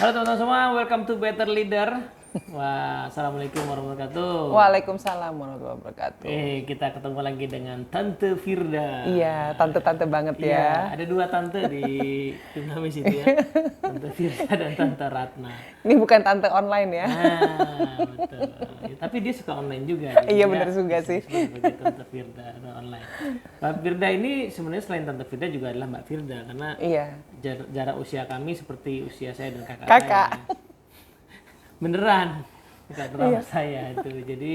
Halo teman-teman semua, welcome to Better Leader. Wah, assalamualaikum warahmatullahi wabarakatuh. Waalaikumsalam warahmatullahi wabarakatuh. Kita ketemu lagi dengan Tante Firda. Iya, tante-tante banget Iya, ya. ada dua tante di Dinamis itu ya, Tante Firda dan Tante Ratna. Ini bukan tante online ya. Nah, betul. Ya, tapi dia suka online juga. Iya, benar juga sih. Sebagai Tante Firda atau online. Mbak Firda ini sebenarnya selain Tante Firda juga adalah Mbak Firda karena Iya. jarak usia kami seperti usia saya dan kakak Kakak. saya. Beneran kakak pertama Iya. saya itu. Jadi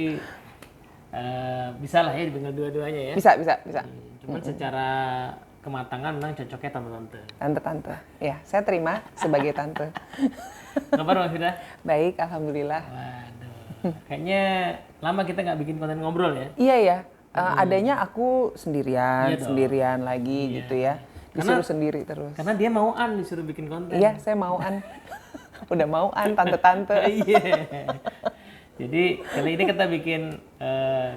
bisa lah ya dipanggil dua-duanya ya. Bisa. Cuman secara kematangan memang cocoknya tante-tante. Tante-tante. Ya, saya terima sebagai tante. Kabar Mbak Firda? Baik, alhamdulillah. Waduh, kayaknya lama kita nggak bikin konten ngobrol ya. Iya ya. Adanya aku sendirian, Iya dong. sendirian lagi Iya. gitu ya. Karena- Disuruh sendiri terus. Karena dia mauan disuruh bikin konten. Iya, saya mauan. Udah mauan tante-tante. Iya. Jadi kali ini kita bikin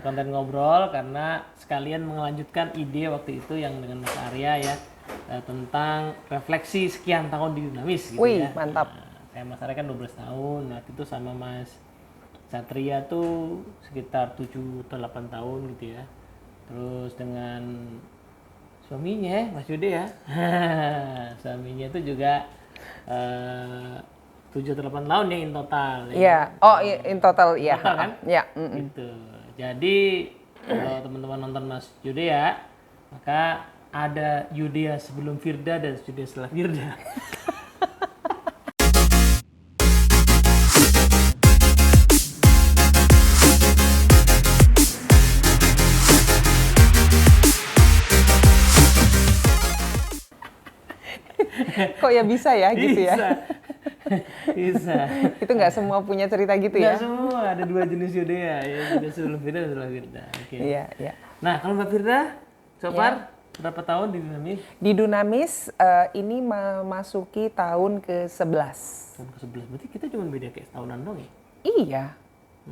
konten ngobrol karena sekalian melanjutkan ide waktu itu yang dengan Mas Arya ya tentang refleksi sekian tahun di Dinamis gitu Wih, ya. mantap. Saya Mas Arya kan 12 tahun, waktu itu sama Mas Satria tuh sekitar 7 atau 8 tahun gitu ya. Terus dengan suaminya Mas Yude ya. Suaminya itu juga 7 atau 8 tahun ya in total. Ya. Iya. Oh, in total iya. Total kan? Iya. Gitu. Jadi kalau teman-teman nonton Mas Yude ya, maka ada Yudea sebelum Firda dan Yudea setelah Firda. Kok ya bisa ya gitu ya? Bisa. Bisa. Itu nggak semua punya cerita gitu ya? Nggak semua, ada dua jenis Yudea ya, Yudea sebelum Firda dan setelah Firda. Oke. Iya, iya. Nah, kalau Mbak Firda, so far berapa tahun di Dinamis? Di Dunamis ini memasuki tahun ke-11. Tahun ke-11. Berarti kita cuma beda kayak setahunan dong ya? Iya.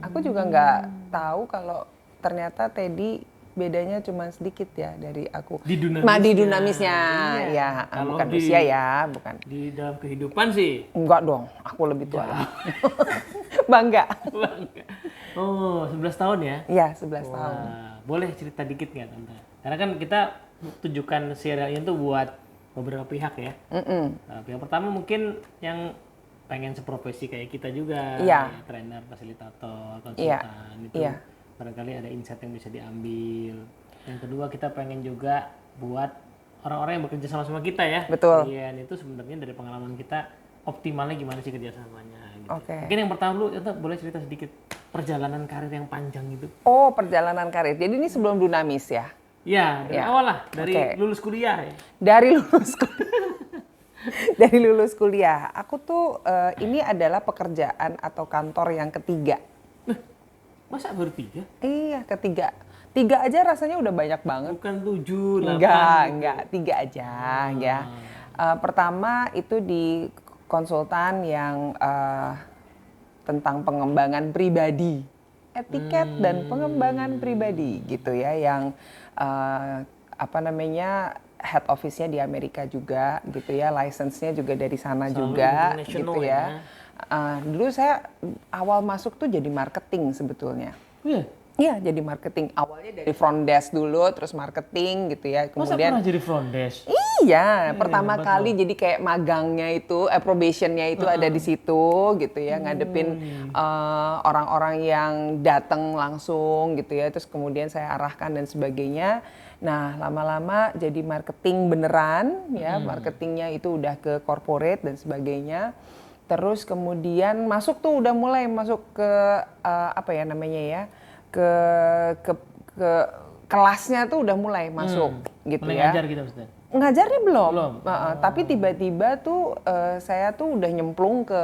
Aku juga nggak tahu kalau ternyata Teddy bedanya cuma sedikit ya dari aku. Di Dunamisnya. Di Dunamisnya. Iya. Ya, Kalau bukan di- usia ya, bukan. Di dalam kehidupan sih. Enggak dong, aku lebih tua lah. Bangga. Oh, 11 tahun ya? Iya, 11 tahun. Wah, boleh cerita dikit nggak Tante? Karena kan kita tujukan serial ini tuh buat beberapa pihak ya. Nah, pihak pertama mungkin yang pengen seprofesi kayak kita juga, Iya. ya, trainer, fasilitator, Iya. konsultan itu Iya. barangkali ada insight yang bisa diambil. Yang kedua kita pengen juga buat orang-orang yang bekerja sama-sama kita ya. Betul. Klien itu sebenarnya dari pengalaman kita optimalnya gimana sih kerjasamanya. Gitu. Oke. Mungkin yang pertama dulu, Tante boleh cerita sedikit perjalanan karir yang panjang gitu. Oh, perjalanan karir. Jadi ini sebelum Dunamis ya? Ya, dari Ya. awal lah, dari Oke. lulus kuliah ya. Dari lulus kuliah. Dari lulus kuliah. Aku tuh ini adalah pekerjaan atau kantor yang ketiga. Masa baru 3? Iya, ketiga. 3 aja rasanya udah banyak banget. Bukan 7, 8. Enggak, 3 aja ya. Pertama itu di konsultan yang tentang pengembangan pribadi. Etiket dan pengembangan pribadi gitu ya, yang apa namanya, head office-nya di Amerika juga gitu ya, license-nya juga dari sana Selalu juga international gitu ya. Dulu saya awal masuk tuh jadi marketing sebetulnya. Iya. Iya, jadi marketing. Awalnya dari front desk dulu, terus marketing gitu ya. Masa Kemudian pernah jadi front desk? iya, pertama hebat kali jadi kayak magangnya itu, probationnya itu ada di situ gitu ya, ngadepin orang-orang yang datang langsung gitu ya. Terus kemudian saya arahkan dan sebagainya. Nah, lama-lama jadi marketing beneran ya, marketingnya itu udah ke corporate dan sebagainya. Terus kemudian masuk tuh udah mulai masuk ke apa ya namanya ya, ke kelasnya tuh udah mulai masuk gitu Mulai ya. ngajar gitu maksudnya? Ngajarnya belum. Belum? Tapi tiba-tiba tuh saya tuh udah nyemplung ke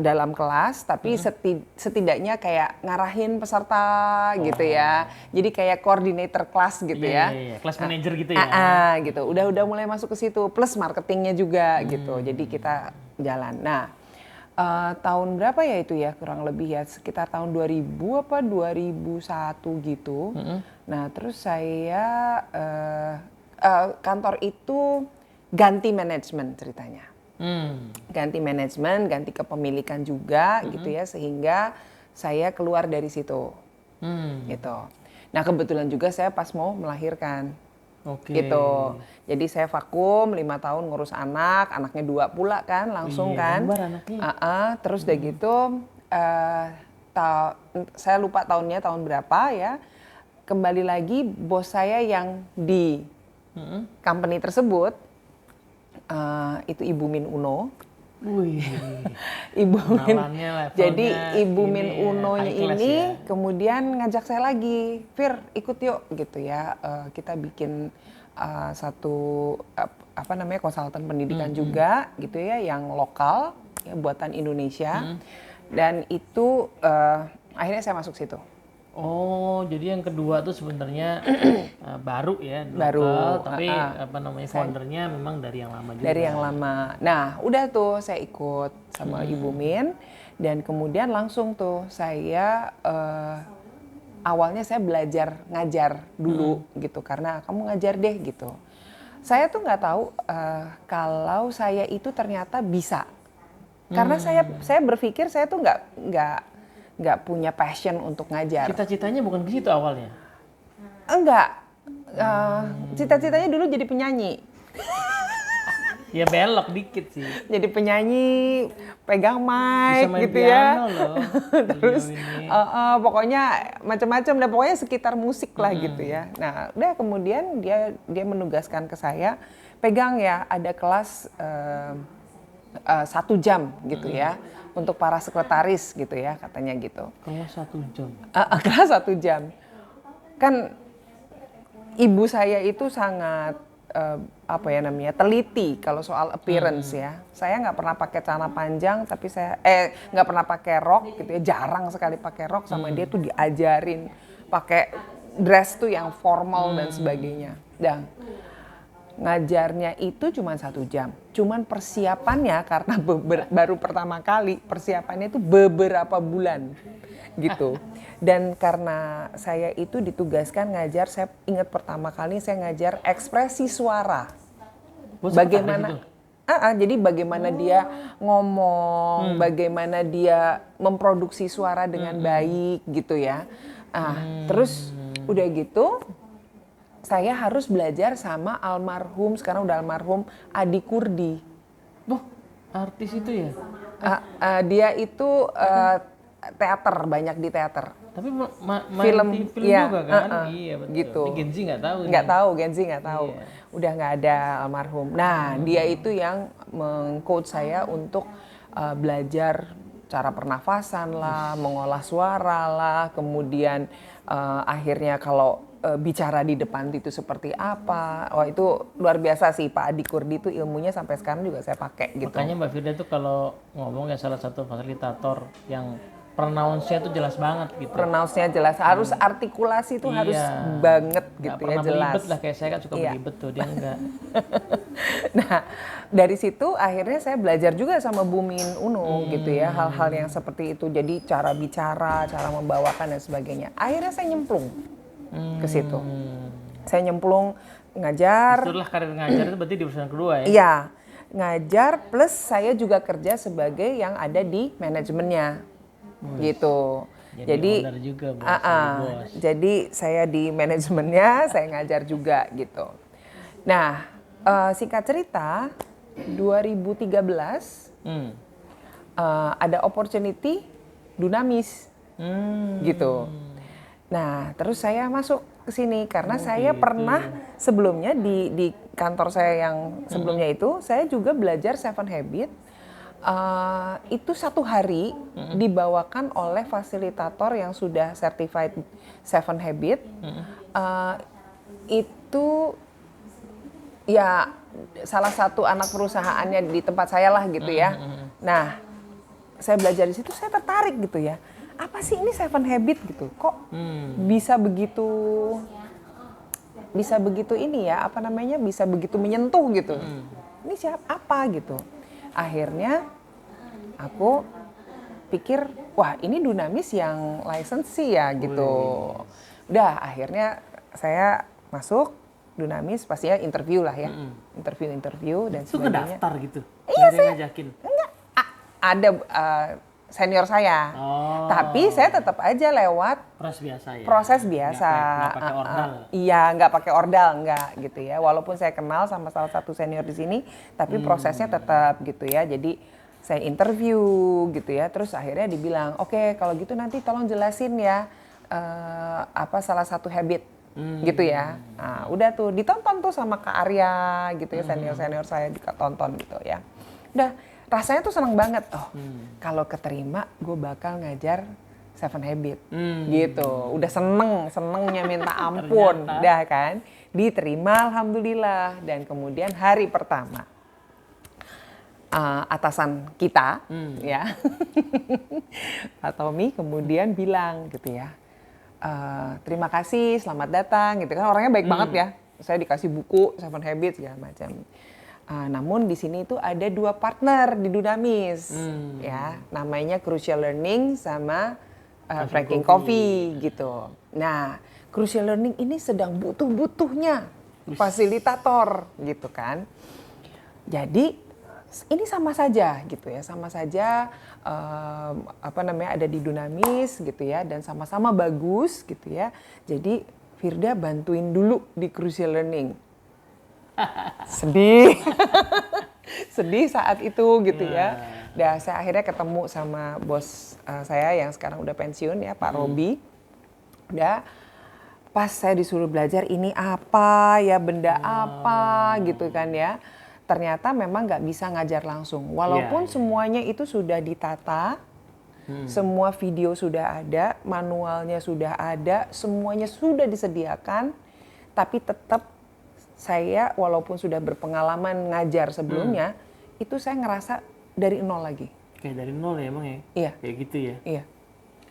dalam kelas, tapi setidaknya kayak ngarahin peserta gitu ya. Jadi kayak koordinator kelas gitu ya. Iya. Kelas manager gitu ya? Gitu. Udah mulai masuk ke situ, plus marketingnya juga gitu. Jadi kita jalan. Nah, tahun berapa ya itu ya, kurang lebih ya sekitar tahun 2000 apa 2001 gitu. Nah, terus saya kantor itu ganti manajemen ceritanya. Ganti manajemen, ganti kepemilikan juga gitu ya, sehingga saya keluar dari situ. Gitu. Nah, kebetulan juga saya pas mau melahirkan. Oke. Gitu. Jadi saya vakum 5 tahun ngurus anaknya 2 pula kan langsung kan. Kembar anaknya. Terus udah gitu saya lupa tahunnya tahun berapa ya. Kembali lagi bos saya yang di company tersebut itu Ibu Min Uno. Wih. Ibu Min. Levelnya Jadi Ibu Min ini ya, Unonya high class ini ya. kemudian ngajak saya lagi, Fir ikut yuk gitu ya. Kita bikin satu apa namanya konsultan pendidikan juga gitu ya, yang lokal ya, buatan Indonesia. Dan itu akhirnya saya masuk situ. Oh, jadi yang kedua tuh sebenarnya baru ya, Baru, lokal, tapi apa namanya foundernya memang dari yang lama juga. Dari yang lama. Nah, udah tuh saya ikut sama Ibu Min dan kemudian langsung tuh saya awalnya saya belajar ngajar dulu gitu karena kamu ngajar deh gitu. Saya tuh nggak tahu kalau saya itu ternyata bisa. Karena saya berpikir saya tuh nggak punya passion untuk ngajar. Cita-citanya bukan ke situ awalnya. Enggak. Cita-citanya dulu jadi penyanyi. Ya belok dikit sih. Jadi penyanyi, pegang mic Bisa main gitu ya. piano loh. Terus ini. pokoknya macam-macam dan pokoknya sekitar musik lah gitu ya. Nah, udah kemudian dia menugaskan ke saya, pegang ya ada kelas 1 jam gitu ya untuk para sekretaris gitu ya katanya gitu. Kelas 1 jam. Kelas 1 jam. Kan ibu saya itu sangat apa ya namanya teliti kalau soal appearance ya. Saya nggak pernah pakai celana panjang, tapi saya nggak pernah pakai rok gitu ya. Jarang sekali pakai rok, sama dia tuh diajarin pakai dress tuh yang formal dan sebagainya. Dan ngajarnya itu cuma 1 jam. Cuman persiapannya karena baru pertama kali, persiapannya itu beberapa bulan gitu. Dan karena saya itu ditugaskan ngajar, saya ingat pertama kali saya ngajar ekspresi suara. Bagaimana? Jadi bagaimana dia ngomong, bagaimana dia memproduksi suara dengan baik gitu ya. Terus udah gitu, saya harus belajar sama almarhum, sekarang udah almarhum Adi Kurdi. Artis itu ya? Dia itu teater, banyak di teater. Tapi film ya, juga kan? Iya betul. Gitu. Ini Gen Z nggak tahu. Gen Z nggak tahu. Iya. Udah nggak ada almarhum. Nah, dia itu yang meng-coach saya untuk belajar cara pernafasan lah, mengolah suara lah, kemudian akhirnya kalau bicara di depan itu seperti apa. Wah, itu luar biasa sih Pak Adi Kurdi, itu ilmunya sampai sekarang juga saya pakai gitu. Makanya Mbak Firda tuh kalau ngomong ya salah satu fasilitator yang pronounce-nya tuh jelas banget gitu. Pronounce-nya jelas, harus artikulasi tuh harus banget gitu ya, jelas. Belibet lah, kayak saya kan suka belibet tuh, dia enggak. Nah, dari situ akhirnya saya belajar juga sama Bu Min Uno gitu ya, hal-hal yang seperti itu. Jadi cara bicara, cara membawakan dan sebagainya. Akhirnya saya nyemplung ke situ. Saya nyemplung ngajar. Itulah karir ngajar itu berarti di perusahaan kedua ya? Iya, ngajar plus saya juga kerja sebagai yang ada di manajemennya. Gitu. Jadi juga, bos. Jadi saya di manajemennya, saya ngajar juga gitu. Nah, singkat cerita 2013 ada opportunity Dunamis gitu. Nah, terus saya masuk ke sini karena saya pernah sebelumnya di kantor saya yang sebelumnya itu saya juga belajar 7 Habit. Itu 1 hari dibawakan oleh fasilitator yang sudah certified 7 Habit. Itu ya salah satu anak perusahaannya di tempat saya lah gitu ya. Nah, saya belajar di situ, saya tertarik gitu ya. Apa sih ini 7 Habit gitu? Kok bisa begitu ini ya? Apa namanya? Bisa begitu menyentuh gitu. Ini siapa apa gitu? Akhirnya aku pikir, wah ini Dunamis yang license ya gitu. Udah akhirnya saya masuk Dunamis, pastinya interview lah ya. Interview dan sebagainya. Itu ngedaftar gitu? Nggak ada yang ngajakin. Enggak, ada senior saya. Oh. Tapi saya tetap aja lewat Proses biasa ya. proses biasa. Nggak pakai ordal. Iya, nggak pakai ordal, nggak gitu ya. Walaupun saya kenal sama salah satu senior di sini, tapi prosesnya tetap gitu ya. Jadi saya interview gitu ya. Terus akhirnya dibilang, oke, kalau gitu nanti tolong jelasin ya apa salah satu habit gitu ya. Nah, udah tuh ditonton tuh sama Kak Arya gitu ya, senior saya ditonton gitu ya. Udah, rasanya tuh seneng banget. Oh, kalau keterima gue bakal ngajar 7 Habit gitu. Udah senengnya minta ampun. Udah kan, diterima alhamdulillah. Dan kemudian hari pertama atasan kita ya Pak Tommy kemudian bilang gitu ya, terima kasih, selamat datang gitu kan, orangnya baik banget ya. Saya dikasih buku 7 Habits segala macam. Namun di sini itu ada 2 partner di Dunamis ya, namanya Crucial Learning sama Franking Coffee gitu. Nah, Crucial Learning ini sedang butuh-butuhnya fasilitator gitu kan. Jadi ini sama saja gitu ya, sama saja ada di Dunamis gitu ya, dan sama-sama bagus gitu ya. Jadi Firda bantuin dulu di Crucial Learning. Sedih, sedih saat itu gitu ya. Dan saya akhirnya ketemu sama bos saya yang sekarang udah pensiun ya, Pak Robi. Udah pas saya disuruh belajar ini apa ya, benda apa gitu kan ya. Ternyata memang nggak bisa ngajar langsung. Walaupun semuanya itu sudah ditata, semua video sudah ada, manualnya sudah ada, semuanya sudah disediakan, tapi tetap saya walaupun sudah berpengalaman ngajar sebelumnya, itu saya ngerasa dari nol lagi. Kayak dari nol ya emang ya? Iya. Kayak gitu ya? Iya.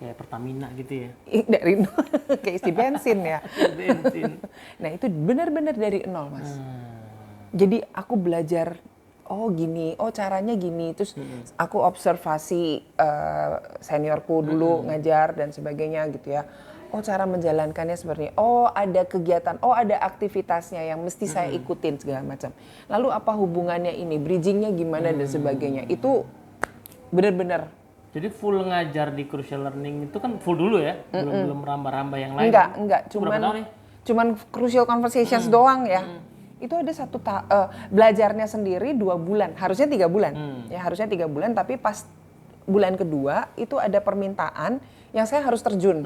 Kayak Pertamina gitu ya? Dari nol, kayak isi bensin ya. Bensin. Nah itu benar-benar dari nol Mas. Jadi aku belajar, oh gini, oh caranya gini. Terus aku observasi seniorku dulu ngajar dan sebagainya gitu ya. Oh cara menjalankannya seperti ini. Oh ada kegiatan, oh ada aktivitasnya yang mesti saya ikutin segala macam. Lalu apa hubungannya ini, bridgingnya gimana dan sebagainya. Itu benar-benar. Jadi full ngajar di Crucial Learning itu kan full dulu ya? Belum rambah-rambah yang lain? Enggak. Cuman Crucial Conversations doang ya. Itu ada belajarnya sendiri 2 bulan, harusnya 3 bulan. Ya harusnya 3 bulan, tapi pas bulan kedua itu ada permintaan yang saya harus terjun.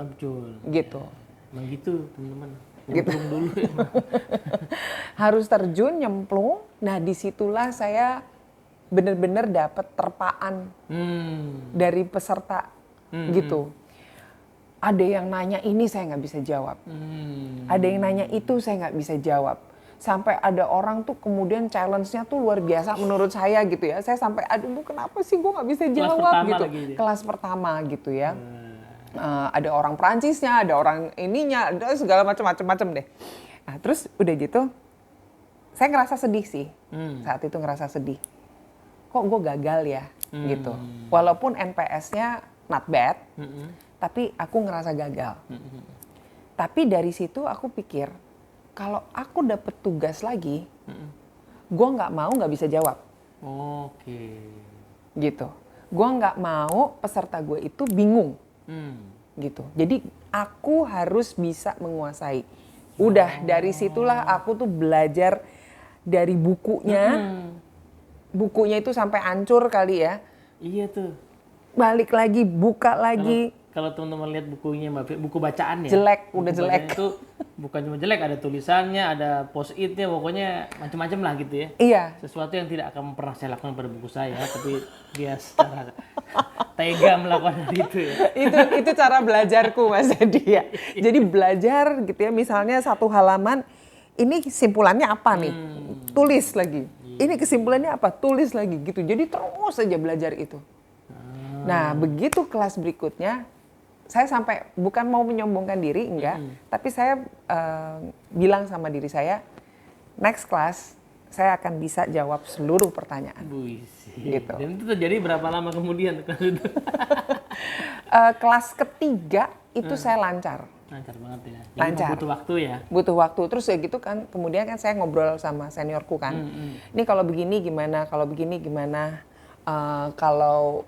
Gitu. Emang gitu teman-teman. Nyemplung dulu ya. Harus terjun, nyemplung. Nah disitulah saya benar-benar dapat terpaan dari peserta gitu. Ada yang nanya ini saya nggak bisa jawab. Ada yang nanya itu saya nggak bisa jawab. Sampai ada orang tuh kemudian challenge-nya tuh luar biasa menurut saya gitu ya. Saya sampai aduh kenapa sih gue nggak bisa jawab gitu. Kelas pertama gitu ya. Ada orang Perancisnya, ada orang ininya, ada segala macam deh. Nah terus udah gitu, saya ngerasa sedih sih. Saat itu ngerasa sedih. Kok gue gagal ya gitu. Walaupun NPS-nya not bad, tapi aku ngerasa gagal. Tapi dari situ aku pikir, kalau aku dapet tugas lagi, gue nggak bisa jawab. Oke. Gitu. Gue nggak mau peserta gue itu bingung. Gitu. Jadi aku harus bisa menguasai. Udah dari situlah aku tuh belajar dari bukunya. Bukunya itu sampai hancur kali ya. Iya tuh. Balik lagi, buka lagi. Kalau teman-teman lihat bukunya Mbak, buku bacaan ya. Jelek, udah jelek. Itu bukan cuma jelek, ada tulisannya, ada post-it-nya, pokoknya macam-macam lah gitu ya. Iya. Sesuatu yang tidak akan pernah saya lakukan pada buku saya, tapi dia secara tega melakukan itu ya. Itu cara belajarku Mas Edi ya. Jadi belajar gitu ya, misalnya 1 halaman, ini kesimpulannya apa nih? Tulis lagi. Ini kesimpulannya apa? Tulis lagi gitu. Jadi terus saja belajar itu. Nah, begitu kelas berikutnya, saya sampai bukan mau menyombongkan diri, enggak. Tapi saya bilang sama diri saya, next class saya akan bisa jawab seluruh pertanyaan. Gitu. Dan itu terjadi berapa lama kemudian? Kelas ketiga itu saya lancar. Lancar banget ya. Jadi Lancar. butuh waktu ya. Butuh waktu. Terus ya gitu kan, kemudian kan saya ngobrol sama seniorku kan. Ini kalau begini gimana, kalau begini gimana. Kalau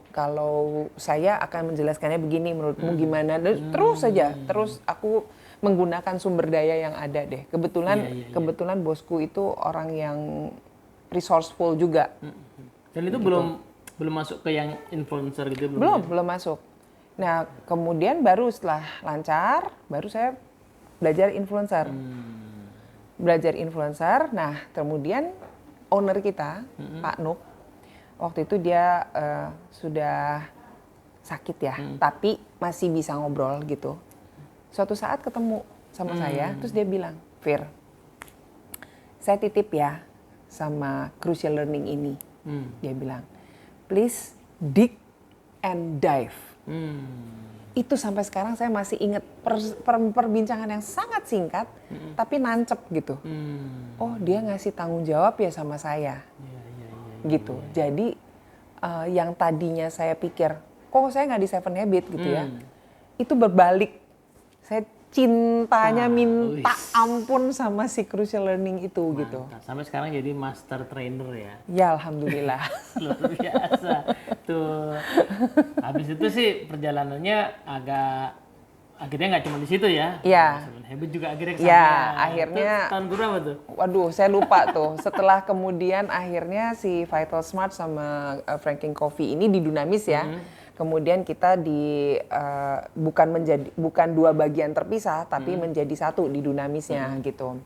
saya akan menjelaskannya begini, menurutmu gimana? Terus saja, terus aku menggunakan sumber daya yang ada deh. Kebetulan bosku itu orang yang resourceful juga. Dan itu belum masuk ke yang influencer gitu Belum masuk. Nah, kemudian baru setelah lancar, baru saya belajar influencer. Belajar influencer. Nah, kemudian owner kita, Pak Nuk, waktu itu dia sudah sakit ya, tapi masih bisa ngobrol gitu. Suatu saat ketemu sama saya, terus dia bilang, Fir, saya titip ya sama Crucial Learning ini. Dia bilang, please dig and dive. Itu sampai sekarang saya masih ingat perbincangan yang sangat singkat, tapi nancep gitu. Oh, dia ngasih tanggung jawab ya sama saya. Gitu. Jadi yang tadinya saya pikir, kok saya nggak di Seven Habit gitu ya, itu berbalik. Saya cintanya minta ampun sama si Crucial Learning itu. Mantap. Gitu. Sampai sekarang jadi master trainer ya. Ya alhamdulillah. Luar biasa. Tuh. Habis itu sih perjalanannya akhirnya nggak cuma di situ ya. Iya. Seven Habit juga akhirnya kesana. Ya, akhirnya. Itu tahun berapa tuh? Waduh, saya lupa tuh. Setelah kemudian akhirnya si Vital Smart sama Franking Coffee ini di Dunamis ya. Kemudian kita bukan dua bagian terpisah, tapi menjadi satu di Dunamisnya gitu.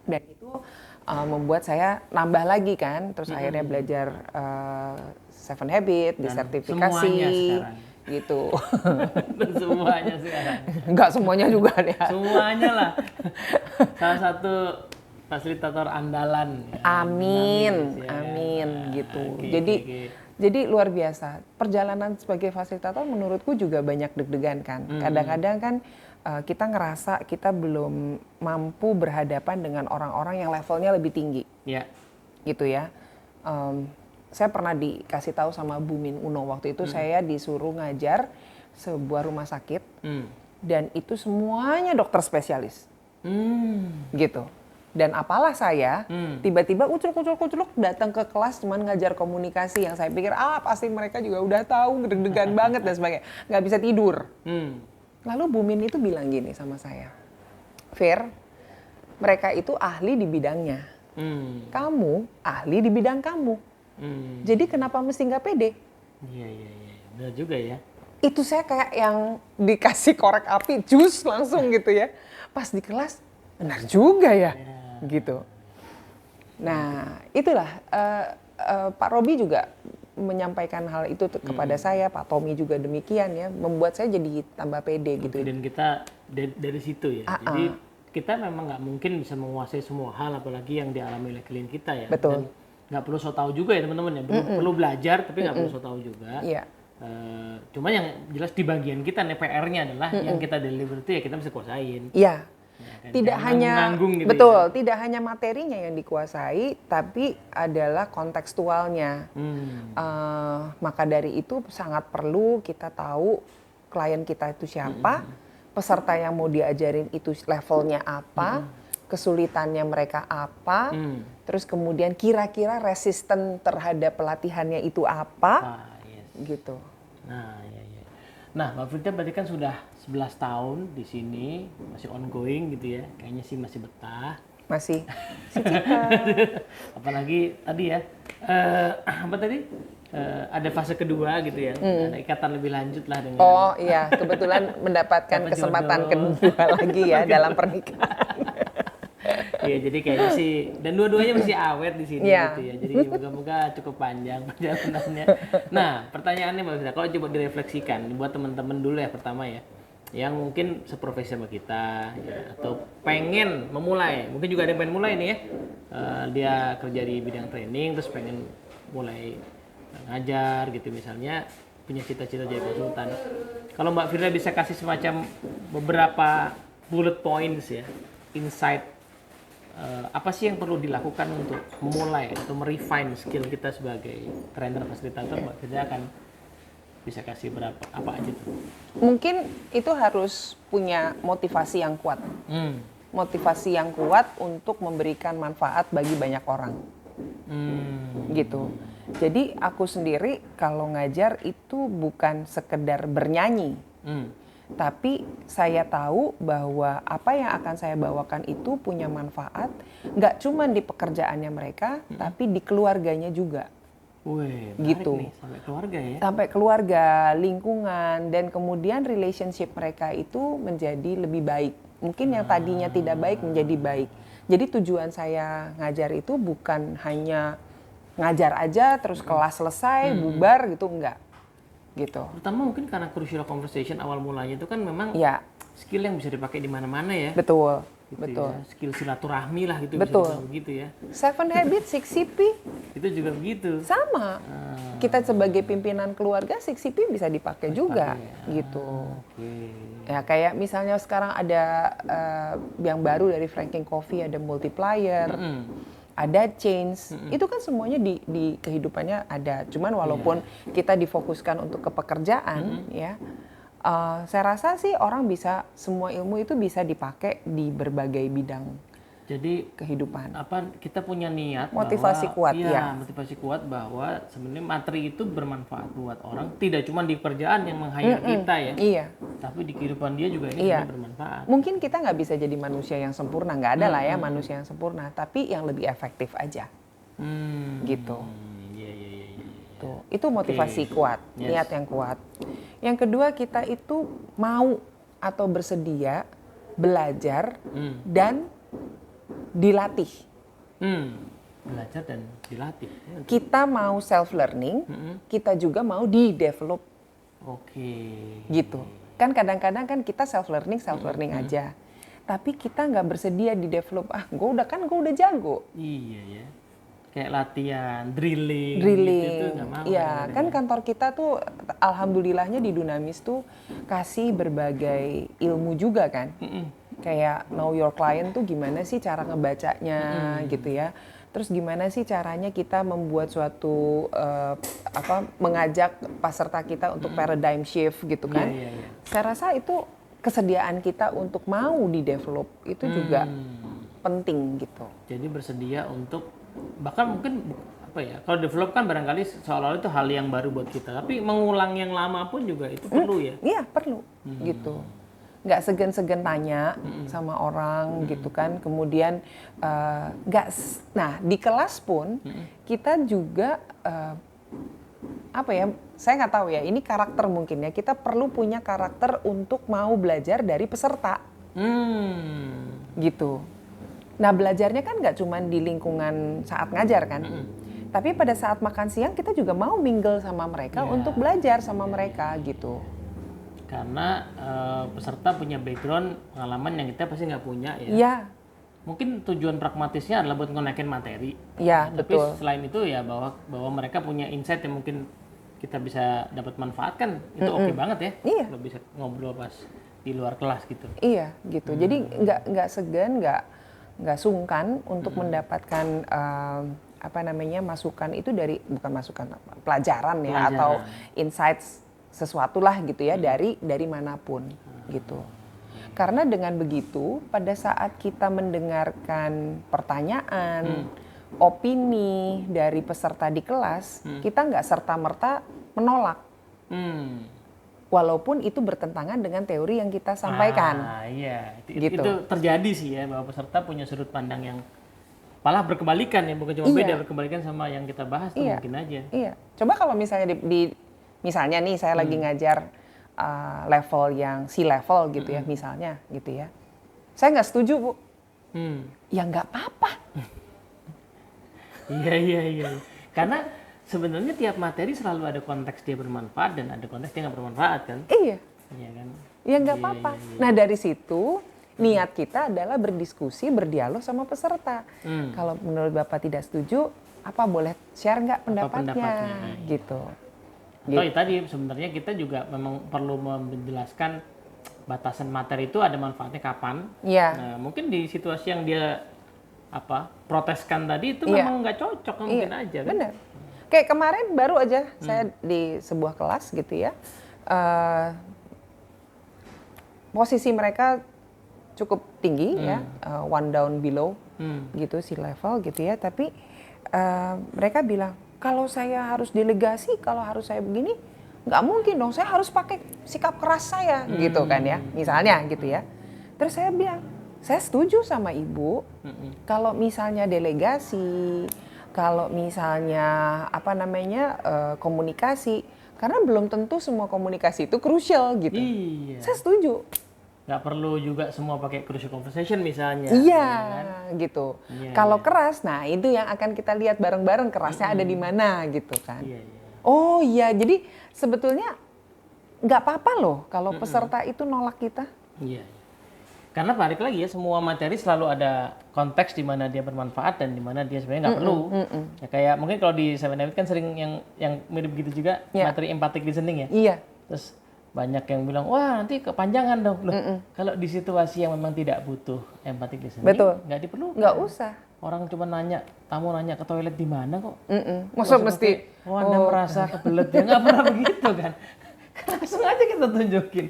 Dan itu membuat saya nambah lagi kan. Terus akhirnya belajar Seven Habit, disertifikasi. Semuanya sekarang. Gitu. Dan semuanya sekarang. Enggak semuanya juga ya. Semuanya lah. Salah satu fasilitator andalan. Ya. Amin, ya. amin gitu. Okay. Jadi luar biasa. Perjalanan sebagai fasilitator menurutku juga banyak deg-degan kan. Kadang-kadang kan kita ngerasa kita belum mampu berhadapan dengan orang-orang yang levelnya lebih tinggi. Ya. Gitu ya. Saya pernah dikasih tahu sama Bu Min Uno waktu itu saya disuruh ngajar sebuah rumah sakit dan itu semuanya dokter spesialis, gitu. Dan apalah saya tiba-tiba ucluk datang ke kelas cuman ngajar komunikasi yang saya pikir pasti mereka juga udah tahu deg-degan banget dan sebagainya, nggak bisa tidur. Lalu Bu Min itu bilang gini sama saya, Fir, mereka itu ahli di bidangnya, kamu ahli di bidang kamu. Jadi kenapa mesti nggak pede? Iya, benar juga ya. Itu saya kayak yang dikasih korek api, jus langsung gitu ya. Pas di kelas, benar juga ya, gitu. Nah, itulah Pak Robi juga menyampaikan hal itu kepada saya, Pak Tommy juga demikian ya, membuat saya jadi tambah pede gitu. Dan kita dari situ ya. Jadi kita memang nggak mungkin bisa menguasai semua hal, apalagi yang dialami oleh klien kita ya. Betul. Dan nggak perlu so tahu juga ya teman-teman ya, perlu belajar tapi nggak perlu so tahu juga. Iya. Cuma yang jelas di bagian kita nih PR-nya adalah yang kita deliver itu ya kita bisa kuasain. Iya. Ya, tidak hanya gitu betul, ya. tidak hanya materinya yang dikuasai, tapi adalah kontekstualnya. Maka dari itu sangat perlu kita tahu klien kita itu siapa, peserta yang mau diajarin itu levelnya apa. Kesulitannya mereka apa, terus kemudian kira-kira resisten terhadap pelatihannya itu apa, gitu. Nah, iya. Nah, Mbak Frida berarti kan sudah 11 tahun di sini, masih ongoing gitu ya, kayaknya sih masih betah. Masih. Apalagi tadi ya, apa tadi? Ada fase kedua gitu ya, ada ikatan lebih lanjut lah dengan. Oh iya, kebetulan mendapatkan kesempatan kedua lagi ya dalam pernikahan. Iya, jadi kayaknya sih, dan dua-duanya masih awet di sini gitu ya. Jadi moga-moga cukup panjang perjalanannya. Nah, pertanyaannya Mbak Frida, kalau coba direfleksikan buat teman-teman dulu ya pertama ya, yang mungkin seprofesi sama kita ya, atau pengen memulai, mungkin juga ada yang pengen mulai nih ya, dia kerja di bidang training terus pengen mulai ngajar gitu misalnya, punya cita-cita jadi konsultan. Kalau Mbak Firda bisa kasih semacam beberapa bullet points ya, insight, apa sih yang perlu dilakukan untuk memulai atau merefine skill kita sebagai trainer fasilitator, Mbak Firda akan bisa kasih berapa, apa aja tuh? Mungkin itu harus punya motivasi yang kuat. Motivasi yang kuat untuk memberikan manfaat bagi banyak orang. Gitu. Jadi aku sendiri kalau ngajar itu bukan sekedar bernyanyi. Tapi saya tahu bahwa apa yang akan saya bawakan itu punya manfaat, nggak cuma di pekerjaannya mereka, tapi di keluarganya juga. Wih, Gitu. nih, sampai keluarga ya? Sampai keluarga, lingkungan, dan kemudian relationship mereka itu menjadi lebih baik. Mungkin yang tadinya tidak baik menjadi baik. Jadi tujuan saya ngajar itu bukan hanya ngajar aja, terus kelas selesai, bubar gitu, enggak. Gitu. Pertama mungkin karena crucial conversation awal mulanya itu kan memang Ya, skill yang bisa dipakai di mana-mana ya. betul. Gitu Betul. Ya. Skill silaturahmi lah gitu, Betul. bisa dibilang begitu ya. 7 Habits, 6 P Itu juga begitu. sama. Kita sebagai pimpinan keluarga, 6 P bisa dipakai juga, gitu. Oke. Ya kayak misalnya sekarang ada yang baru dari Franking Coffee, ada multiplier, ada change. Itu kan semuanya di kehidupannya ada. Cuman walaupun kita difokuskan untuk ke pekerjaan, ya, saya rasa sih orang bisa, semua ilmu itu bisa dipakai di berbagai bidang Jadi kehidupan. kita punya niat Motivasi bahwa, kuat, iya, ya. motivasi kuat bahwa sebenarnya materi itu bermanfaat buat orang, tidak cuma di pekerjaan yang meng-hire kita ya, Iya. tapi di kehidupan dia juga ini Iya. sebenarnya bermanfaat. Mungkin kita nggak bisa jadi manusia yang sempurna, nggak ada lah ya manusia yang sempurna, tapi yang lebih efektif aja. Gitu. Iya, iya, iya, iya. Tuh, itu motivasi kuat, Yes. niat yang kuat. Yang kedua, kita itu mau atau bersedia belajar dan dilatih. Belajar dan dilatih. Kita mau self learning, kita juga mau di-develop Oke. gitu. Kan kadang-kadang kan kita self learning aja. Tapi kita nggak bersedia di-develop. Gue udah jago. Iya ya. Kayak latihan, drilling gitu tuh nggak mau. Iya, kan kantor kita tuh alhamdulillahnya di Dunamis tuh kasih berbagai ilmu juga kan. Kayak know your client tuh gimana sih cara ngebacanya gitu ya. Terus gimana sih caranya kita membuat suatu mengajak peserta kita untuk paradigm shift gitu kan. Iya, iya. Saya rasa itu kesediaan kita untuk mau di-develop itu juga penting gitu. Jadi bersedia untuk, bahkan mungkin kalau develop kan barangkali seolah-olah itu hal yang baru buat kita, tapi mengulang yang lama pun juga itu perlu ya. Iya perlu gitu. Nggak segan-segan tanya sama orang gitu kan. Kemudian nah di kelas pun kita juga saya nggak tahu ya, ini karakter mungkin ya, kita perlu punya karakter untuk mau belajar dari peserta gitu. Nah belajarnya kan nggak cuma di lingkungan saat ngajar kan, tapi pada saat makan siang kita juga mau mingle sama mereka untuk belajar sama mereka gitu. Karena peserta punya background pengalaman yang kita pasti nggak punya ya. Iya. Mungkin tujuan pragmatisnya adalah buat ngonekin materi. Iya, Tapi betul. selain itu ya bahwa mereka punya insight yang mungkin kita bisa dapat manfaat kan, itu oke banget ya. Iya. Kalau bisa ngobrol pas di luar kelas gitu. Iya, gitu. Jadi nggak segan, nggak sungkan untuk mendapatkan masukan itu dari, bukan masukan, pelajaran ya, atau insights sesuatu lah gitu ya, dari manapun gitu. Karena dengan begitu, pada saat kita mendengarkan pertanyaan, opini dari peserta di kelas, kita nggak serta-merta menolak. Walaupun itu bertentangan dengan teori yang kita sampaikan. Iya, Gitu. itu terjadi sih ya, bahwa peserta punya sudut pandang yang malah berkebalikan ya, bukan cuma beda, berkebalikan sama yang kita bahas tuh mungkin aja. Iya, coba kalau misalnya misalnya nih saya lagi ngajar level yang C-level gitu ya, misalnya gitu ya. Saya nggak setuju, Bu. Ya nggak apa-apa. Iya. Karena sebenarnya tiap materi selalu ada konteks dia bermanfaat dan ada konteks dia nggak bermanfaat kan? Iya. Iya kan? Ya nggak apa-apa. Nah dari situ niat kita adalah berdiskusi, berdialog sama peserta. Kalau menurut Bapak tidak setuju, boleh share nggak pendapatnya? Gitu. Atau ya tadi sebenarnya kita juga memang perlu menjelaskan batasan materi itu ada manfaatnya kapan. Iya. Nah, mungkin di situasi yang dia proteskan tadi itu memang nggak cocok mungkin aja kan. Benar. Kayak kemarin baru aja saya di sebuah kelas gitu ya, posisi mereka cukup tinggi ya, one down below gitu sea level gitu ya, tapi mereka bilang kalau saya harus delegasi, kalau harus saya begini, nggak mungkin dong, saya harus pakai sikap keras saya gitu kan ya, misalnya gitu ya. Terus saya bilang, saya setuju sama ibu, kalau misalnya delegasi, kalau misalnya komunikasi, karena belum tentu semua komunikasi itu krusial gitu. Iya. Saya setuju. Nggak perlu juga semua pakai crucial conversation misalnya. Iya, kan? gitu. Iya, Kalau iya. keras, nah itu yang akan kita lihat bareng-bareng kerasnya ada di mana gitu kan. Iya, iya. Oh iya, jadi sebetulnya nggak apa-apa loh kalau peserta itu nolak kita. Iya. Karena balik lagi ya, semua materi selalu ada konteks di mana dia bermanfaat dan di mana dia sebenarnya nggak perlu. Ya kayak mungkin kalau di Seven Habits kan sering yang mirip gitu juga, materi empathic listening ya. Iya. Terus banyak yang bilang, wah nanti kepanjangan dong. Loh, kalau di situasi yang memang tidak butuh empathic listening, Betul. nggak diperlukan. Nggak usah. Orang cuma nanya, tamu nanya ke toilet di mana kok. Maksud mesti, oh Anda merasa kebelet ya, nggak pernah begitu kan. Langsung aja kita tunjukin.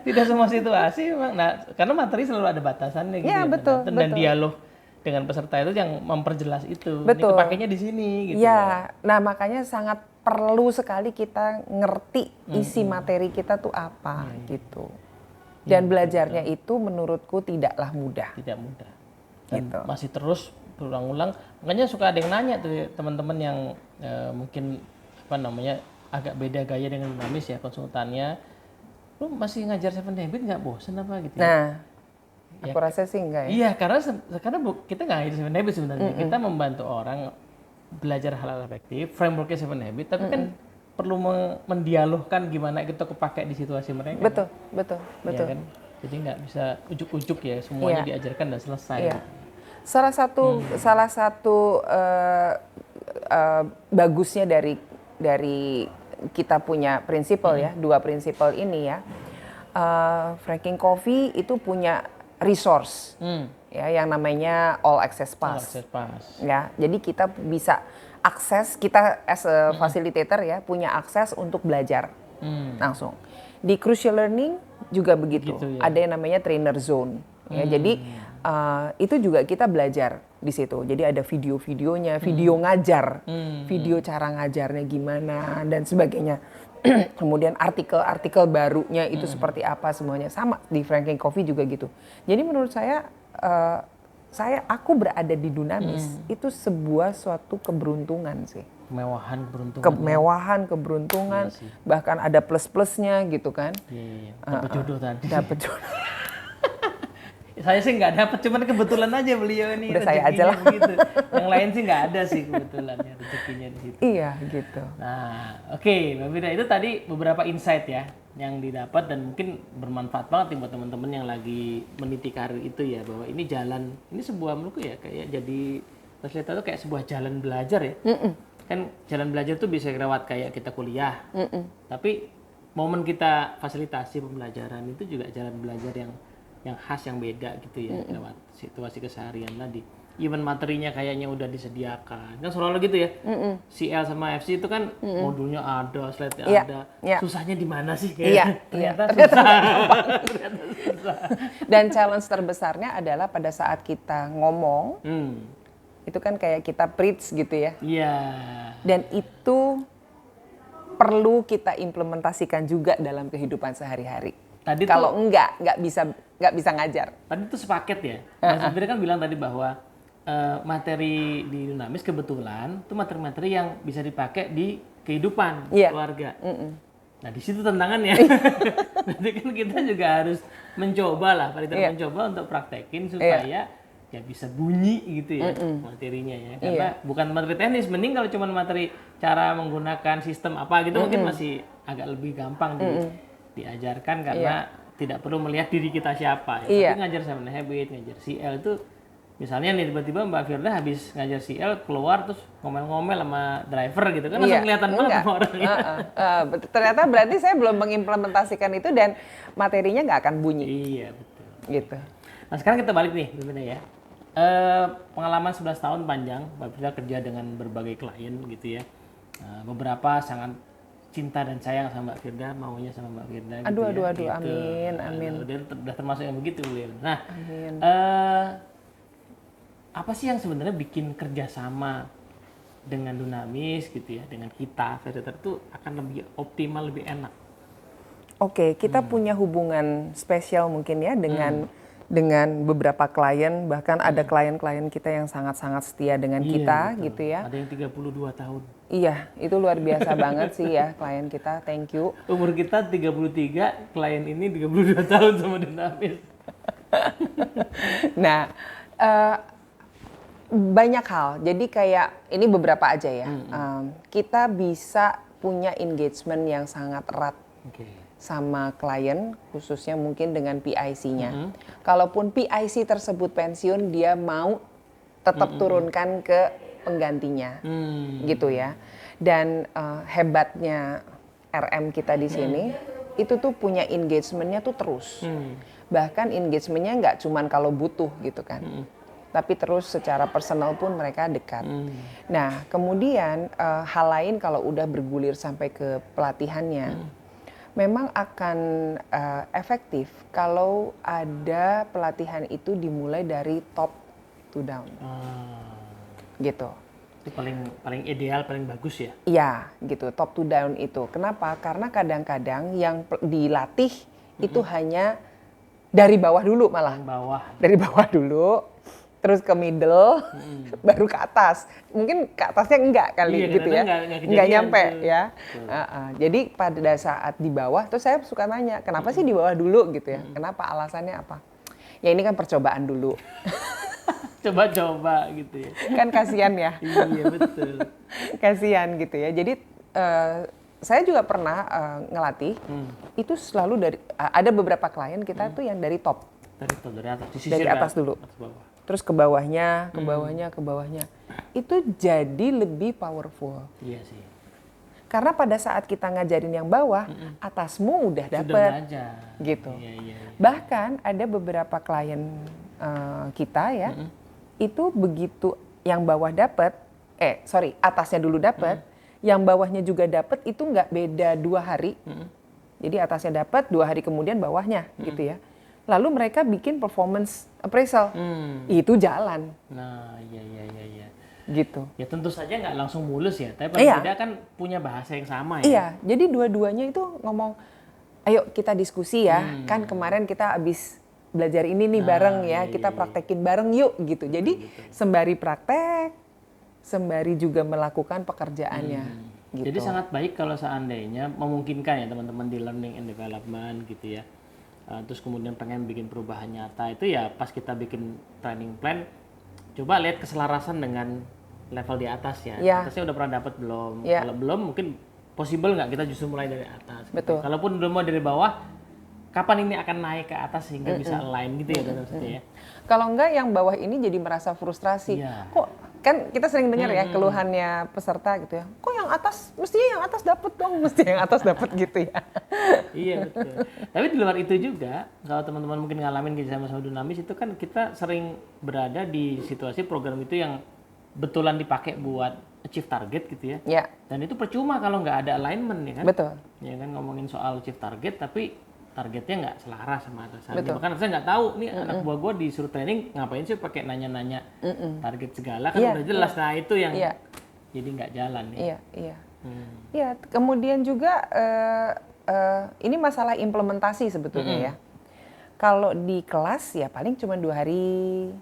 Tidak semua situasi memang, nah karena materi selalu ada batasannya gitu. Iya, betul, Dan betul. dialog dengan peserta itu yang memperjelas itu. Betul. Ini kepakainya di sini gitu. Iya, nah makanya sangat perlu sekali kita ngerti isi materi kita tuh apa gitu. Dan belajarnya itu menurutku tidaklah mudah. Tidak mudah. Dan Gitu. masih terus berulang-ulang. Makanya suka ada yang nanya tuh ya, teman-teman yang mungkin agak beda gaya dengan dinamis ya konsultannya. Lu masih ngajar Seven Habits nggak bosen apa gitu ya? Nah, aku rasa sih enggak ya. Iya, karena kita nggak ngajar Seven Habits sebenarnya. Kita membantu orang belajar hal-hal efektif, frameworknya Seven Habits, tapi kan perlu mendialogkan gimana kita kepakai di situasi mereka. Betul. Ya kan? Jadi nggak bisa ujuk-ujuk ya, semuanya diajarkan dan selesai. Iya. Salah satu bagusnya dari kita punya prinsipal ya, dua prinsipal ini ya. Franking Coffee itu punya resource ya yang namanya All Access Pass. Akses pas. Ya, jadi kita bisa akses, kita as a facilitator ya punya akses untuk belajar langsung. Di Crucial Learning juga begitu. Begitu, ya. Ada yang namanya trainer zone. Ya, jadi itu juga kita belajar di situ. Jadi ada video-videonya, video ngajar, video cara ngajarnya gimana dan sebagainya. Kemudian artikel-artikel barunya itu seperti apa semuanya sama di Franking Coffee juga gitu. Jadi menurut saya aku berada di Dunamis itu sebuah suatu keberuntungan sih. Kemewahan, keberuntungan. Kemewahan, keberuntungan, Iya sih. bahkan ada plus-plusnya gitu kan. Iya. Dapat jodoh tadi. Dapat jodoh. Saya sih nggak dapat, cuman kebetulan aja beliau ini. Udah saya aja lah. Begitu. Yang lain sih nggak ada sih kebetulannya rezekinya di situ. Iya gitu. Nah, oke, Mbak Vida, itu tadi beberapa insight ya yang didapat dan mungkin bermanfaat banget nih buat teman-teman yang lagi meniti karir itu ya, bahwa ini jalan, ini sebuah menurutku ya kayak jadi fasilitator kayak sebuah jalan belajar ya. Kan jalan belajar tuh bisa lewat kayak kita kuliah. Tapi momen kita fasilitasi pembelajaran itu juga jalan belajar yang khas, yang beda gitu ya, lewat situasi keseharian tadi. Even materinya kayaknya udah disediakan. Kan selalu gitu ya. CL sama FC itu kan modulnya ada, slide-nya Iya, ada. iya. Susahnya di mana sih? Iya, Ternyata susah. Dan challenge terbesarnya adalah pada saat kita ngomong, itu kan kayak kita preach gitu ya. Iya. Dan itu perlu kita implementasikan juga dalam kehidupan sehari-hari. Tadi Kalau nggak bisa ngajar. Tadi tuh sepaket ya. Mas Fitri kan bilang tadi bahwa materi di Dunamis kebetulan itu materi-materi yang bisa dipakai di kehidupan keluarga. Nah di situ tantangannya. Berarti kan kita juga harus mencoba lah, mencoba untuk praktekin supaya ya bisa bunyi gitu ya materinya ya. Karena bukan materi teknis, mending kalau cuma materi cara menggunakan sistem apa gitu mungkin masih agak lebih gampang diajarkan karena tidak perlu melihat diri kita siapa. Ya. Tapi ngajar Seven Habits, ngajar CL itu misalnya nih tiba-tiba Mbak Firda habis ngajar CL keluar terus ngomel-ngomel sama driver gitu kan langsung kelihatan banget sama orangnya. Ternyata berarti saya belum mengimplementasikan itu dan materinya nggak akan bunyi. Iya betul. Gitu. Nah sekarang kita balik nih Mbak Firda ya. Pengalaman 11 tahun panjang, Mbak Firda kerja dengan berbagai klien gitu ya. Beberapa sangat cinta dan sayang sama Mbak Firda, maunya sama Mbak Firda gitu Aduh, ya. aduh, aduh, Gitu. amin, amin. Udah termasuk yang begitu beliau. Nah, Amin. apa sih yang sebenarnya bikin kerjasama dengan Dunamis gitu ya, dengan kita Predator itu akan lebih optimal, lebih enak? Oke, kita punya hubungan spesial mungkin ya dengan beberapa klien, bahkan ada klien-klien kita yang sangat-sangat setia dengan Iya, kita betul. gitu ya. Ada yang 32 tahun. Iya, itu luar biasa banget sih ya klien kita. Thank you. Umur kita 33, klien ini 32 tahun sama Dunamis. Nah, eh, banyak hal. Jadi kayak ini beberapa aja ya. Kita bisa punya engagement yang sangat erat Oke. sama klien, khususnya mungkin dengan PIC-nya. Kalaupun PIC tersebut pensiun, dia mau tetap turunkan ke penggantinya, gitu ya. Dan hebatnya RM kita di sini, itu tuh punya engagement-nya tuh terus. Bahkan engagement-nya nggak cuman kalau butuh gitu kan. Tapi terus secara personal pun mereka dekat. Nah, kemudian hal lain kalau udah bergulir sampai ke pelatihannya, memang akan efektif kalau ada pelatihan itu dimulai dari top to down, gitu. Itu paling ideal, paling bagus ya. Iya, gitu. Top to down itu. Kenapa? Karena kadang-kadang yang dilatih itu hanya dari bawah dulu malah. Paling bawah. Dari bawah dulu, terus ke middle, baru ke atas. Mungkin ke atasnya enggak kali Iya, gitu ya. nggak Enggak kejadian nyampe tuh. ya. Jadi pada saat di bawah, terus saya suka nanya, kenapa sih di bawah dulu gitu ya? Kenapa, alasannya apa? Ya ini kan percobaan dulu. Coba-coba gitu ya. Kan kasihan ya. Iya, betul. Kasihan gitu ya. Jadi saya juga pernah ngelatih, itu selalu dari, ada beberapa klien kita tuh yang dari top. Dari atas, disisir Dari atas ke dulu. atas bawah. Terus ke bawahnya, ke bawahnya, ke bawahnya. Itu jadi lebih powerful. Iya sih. Karena pada saat kita ngajarin yang bawah, atasmu udah Sudah dapet. belajar. Gitu. Iya, iya, iya. Bahkan ada beberapa klien kita ya, itu begitu yang bawah dapet, atasnya dulu dapet, yang bawahnya juga dapet, itu nggak beda 2 hari. Jadi atasnya dapet, 2 hari kemudian bawahnya gitu ya. Lalu mereka bikin performance appraisal, itu jalan Nah, iya, iya, iya, iya. gitu. Ya tentu saja nggak langsung mulus ya, tapi paling Iya. tidak kan punya bahasa yang sama ya. Iya, jadi dua-duanya itu ngomong, ayo kita diskusi ya, kan kemarin kita abis belajar ini nih bareng ya, kita praktekin bareng yuk gitu. Jadi sembari praktek, sembari juga melakukan pekerjaannya. Gitu. Jadi sangat baik kalau seandainya memungkinkan ya teman-teman di learning and development gitu ya. Terus kemudian pengen bikin perubahan nyata itu ya pas kita bikin training plan, coba lihat keselarasan dengan level di atas ya. Ya. Atasnya udah pernah dapat belum? Ya. Kalau belum mungkin possible nggak kita justru mulai dari atas. gitu. Betul. Kalaupun udah mau dari bawah, kapan ini akan naik ke atas sehingga bisa align gitu ya maksudnya ya. Kalau enggak yang bawah ini jadi merasa frustrasi. Iya. Kok kan kita sering dengar ya keluhannya peserta gitu ya. Kok yang atas, mestinya yang atas dapat dong, mesti yang atas dapat gitu ya. Iya betul. Tapi di luar itu juga, kalau teman-teman mungkin ngalamin kerjasama sama Dunamis itu kan kita sering berada di situasi program itu yang betulan dipakai buat achieve target gitu ya. Ya, Dan itu percuma kalau nggak ada alignment ya kan. betul. Ya kan ngomongin soal achieve target tapi targetnya nggak selaras sama atasannya. Betul. Bahkan saya nggak tahu nih anak buah gue disuruh training ngapain sih pakai nanya-nanya target segala kan Iya, udah jelas. Nah itu yang Iya. jadi nggak jalan ya. Iya, iya. Iya, kemudian juga ini masalah implementasi sebetulnya ya. Kalau di kelas ya paling cuma 2 hari,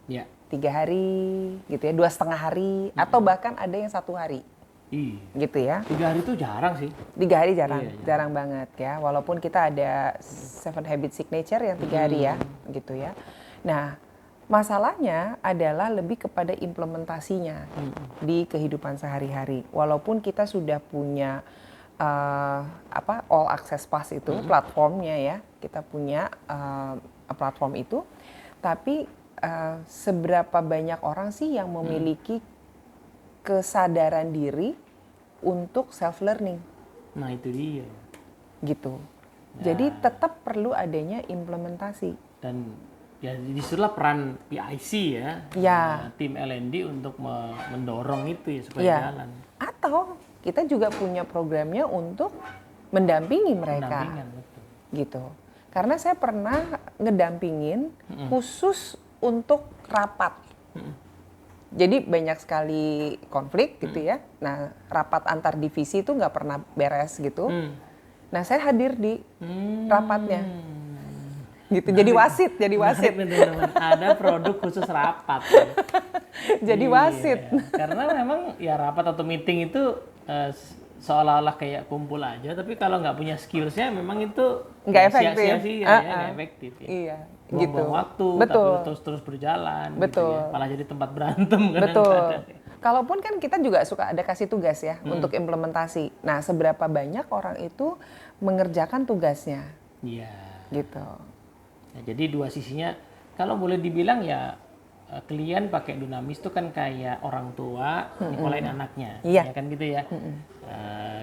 Ya. 3 hari, gitu ya, 2,5 hari, atau bahkan ada yang 1 hari, Iya. gitu ya. 3 hari itu jarang sih. 3 hari jarang, Iya, jarang banget ya. Walaupun kita ada 7 habit signature yang 3 hari ya, gitu ya. Nah, masalahnya adalah lebih kepada implementasinya di kehidupan sehari-hari. Walaupun kita sudah punya all access pass itu platformnya ya, kita punya platform itu, tapi seberapa banyak orang sih yang memiliki kesadaran diri untuk self learning Nah itu dia. gitu. Jadi tetap perlu adanya implementasi. Dan ya disitulah peran PIC ya, Ya. tim L&D untuk mendorong itu ya supaya Iya. jalan. Atau kita juga punya programnya untuk mendampingi mereka. Pendampingan, betul. Gitu. Karena saya pernah ngedampingin khusus untuk rapat. Jadi banyak sekali konflik gitu ya. Nah, rapat antar divisi itu nggak pernah beres gitu. Nah, saya hadir di rapatnya. Gitu. Jadi wasit. Menarik nih, teman-teman. Ada produk khusus rapat. Ya. Jadi Iya. wasit. Karena memang ya rapat atau meeting itu seolah-olah kayak kumpul aja, tapi kalau nggak punya skillsnya memang itu Nggak efektif. sia-sia, ya, nggak efektif. Ya. Iya, Buang-buang gitu. waktu, Betul. tapi terus berjalan. Betul. Gitu ya. Malah jadi tempat berantem. Betul. kadang-kadang. Kalaupun kan kita juga suka ada kasih tugas ya untuk implementasi. Nah, seberapa banyak orang itu mengerjakan tugasnya, Iya. gitu. Nah, jadi dua sisinya, kalau boleh dibilang ya klien pakai Dunamis itu kan kayak orang tua nyekolahin anaknya, Iya. ya kan gitu ya.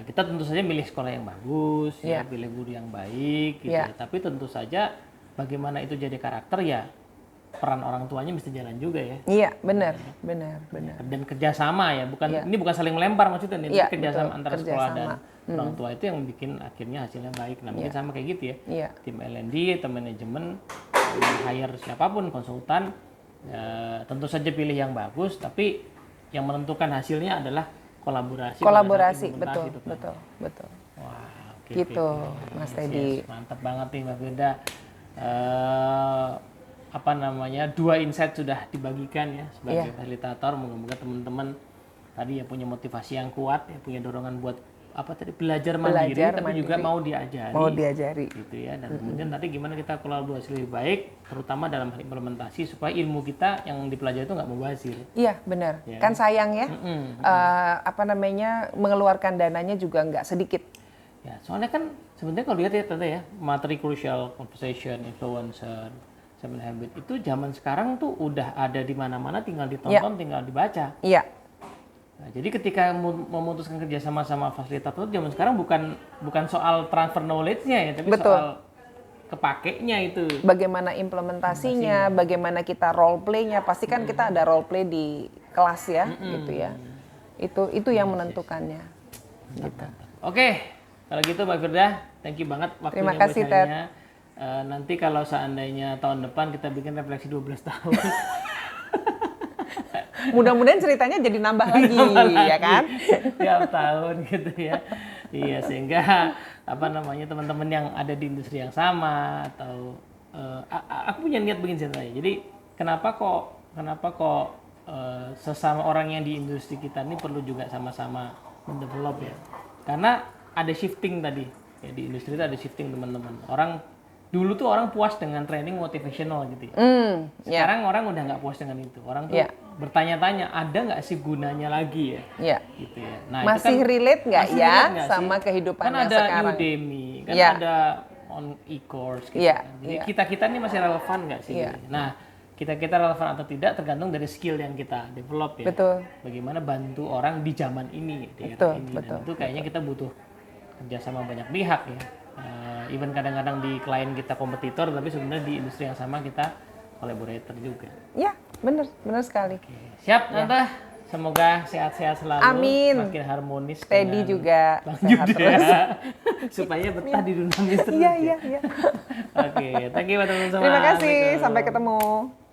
Kita tentu saja milih sekolah yang bagus, Iya. ya, pilih guru yang baik, gitu Iya. ya. Tapi tentu saja bagaimana itu jadi karakter ya peran orang tuanya mesti jalan juga ya. Iya, benar. Dan kerjasama ya, bukan Iya. ini bukan saling melempar maksudnya nih, Iya, tapi kerjasama betul. antara sekolah dan Kerjasama. orang tua itu yang bikin akhirnya hasilnya baik. Nah mungkin sama kayak gitu ya. Iya. Tim L&D, tim manajemen, hire siapapun konsultan, tentu saja pilih yang bagus, tapi yang menentukan hasilnya adalah kolaborasi. Kolaborasi, pada saat betul, implementasi itu kan. betul. Wah, oke, Gitu, oke. Mas Yes, Teddy. yes. Mantap banget nih Mbak Firda. Apa namanya, 2 insight sudah dibagikan ya sebagai Iya. fasilitator. Moga-moga teman-teman tadi ya punya motivasi yang kuat, ya punya dorongan buat apa tadi, belajar mandiri, Belajar tapi juga mandiri. mau diajari. Mau diajari. Gitu ya. Dan kemudian nanti gimana kita kolaborasi lebih baik, terutama dalam hal implementasi supaya ilmu kita yang dipelajari itu nggak mubazir. Iya, benar. Ya. Kan sayang ya, apa namanya, mengeluarkan dananya juga nggak sedikit. Ya, soalnya kan sebenarnya kalau lihat ya tante ya, materi crucial, conversation, influencer, 7 habit itu zaman sekarang tuh udah ada di mana-mana, tinggal ditonton, tinggal dibaca. Iya, Nah, jadi ketika memutuskan kerja sama fasilitator zaman sekarang bukan soal transfer knowledge-nya ya, tapi Betul. soal kepakainya itu. bagaimana implementasinya, bagaimana kita role play-nya. Pasti kan kita ada role play di kelas ya, gitu ya. Itu yang menentukannya. Gitu. Oke, kalau gitu Mbak Firda, thank you banget waktunya Terima kasih, buat sharingnya. Nanti kalau seandainya tahun depan kita bikin refleksi 12 tahun. Mudah-mudahan ceritanya jadi nambah lagi, ya kan? Tiap tahun gitu ya. Iya, sehingga apa namanya, teman-teman yang ada di industri yang sama atau aku punya niat begini ceritanya. Jadi kenapa kok sesama orang yang di industri kita ini perlu juga sama-sama mendevelop ya. Karena ada shifting tadi. Ya, di industri itu ada shifting teman-teman. Dulu tuh orang puas dengan training motivational gitu ya. Sekarang orang udah nggak puas dengan itu. Orang tuh bertanya-tanya, ada nggak sih gunanya lagi ya? Iya. Gitu ya. Nah, Masih itu kan, relate nggak masih ya relate nggak sama sih? kehidupan Kan yang ada sekarang? Udemy, kan Iya. ada on e-course gitu Iya, kan. Jadi iya. kita ini masih relevan nggak sih? Iya. Nah, kita relevan atau tidak tergantung dari skill yang kita develop ya. Betul. Bagaimana bantu orang di zaman ini, di era Betul, ini. betul, Dan itu kayaknya kita butuh kerjasama banyak pihak ya. Even kadang-kadang di klien kita kompetitor, tapi sebenarnya di industri yang sama kita collaborator juga. Ya, benar sekali. Oke, siap Tante. Semoga sehat-sehat selalu, Amin. makin harmonis. Teddy dengan juga Bang sehat Jude terus. ya. Supaya betah di Dunamis terus. Iya, ya. iya. Oke, thank you teman-teman semua. Terima kasih, Assalamualaikum. sampai ketemu.